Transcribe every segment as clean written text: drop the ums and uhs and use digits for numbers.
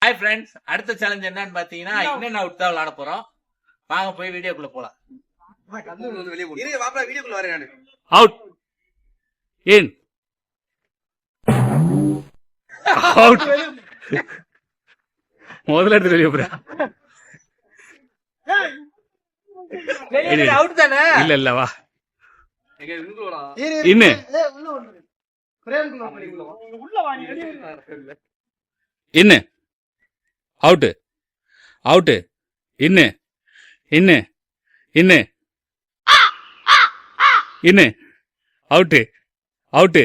Hi friends, அடுத்த challenge என்னன்னு பாத்தீங்கன்னா இன்னும் அவுட் தான் விளையாட போறோம். வாங்க போய் வீடியோக்குள்ள போலாம். வீடியோக்குள்ள வரேன். அவுட் இன் அவுட் முதல்ல எடுத்து வெளியே போற அவுட் தானே? இல்ல இல்ல வா இன்னு இன்னு அவுட் அவுட் இன்னு இன்னு இன்னு இன்னு அவுட் அவுட்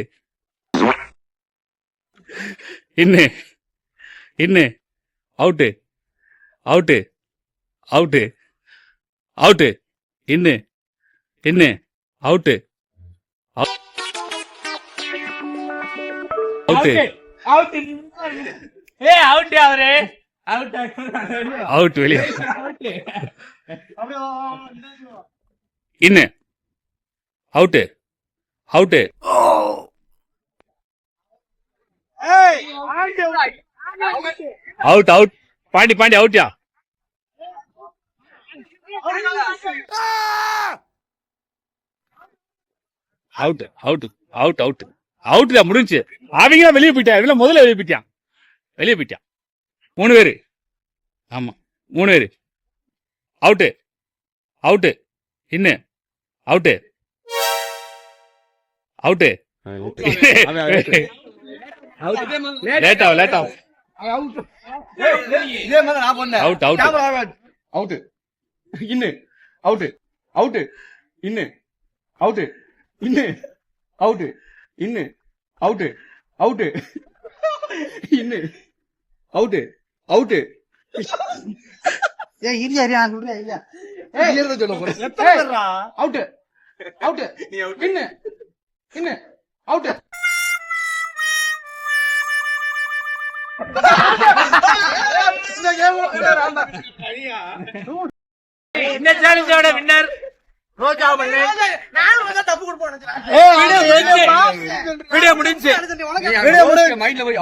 இன்னு இன்னு அவுட் அவுட் அவுட் அவுட் இன்னு இன்னு அவுட் அவுட் அவுட் அவரு அவுட் அவுட் வெளியே இன்னு out out out out Pandi Pandi அவுட்யா out out out out out தான் முடிஞ்சு. அவங்க வெளியே போயிட்டா, இவங்க முதல்ல வெளியே போயிட்டான் 3 பேரு. ஆமா 3 பேரு. அவுட்டு அவுட்டு இன்னு அவுட்டு அவுட்டு லேட் ஆகும் அவுட் அவுட் அவுட் இன்னு அவுட் அவுட் இன்னு அவுட் இன்னு அவுட் இன்னு அவுட் அவுட் இன்னு அவுட் அவுட் ஏய் இரியா இரியா சொல்றேன் இல்ல ஏய் ஏறத சொல்ல போறேன் எத்தனைடா அவுட் அவுட் நீ அவுட் இன்னு இன்னு அவுட் இந்த சேலஞ்சோட வின்னர் ரோஜா மல்லி. நான் தப்பு கொடுப்போம் வீடியோ முடிஞ்சு வீடியோ முடிஞ்சு மைண்ட்ல போய்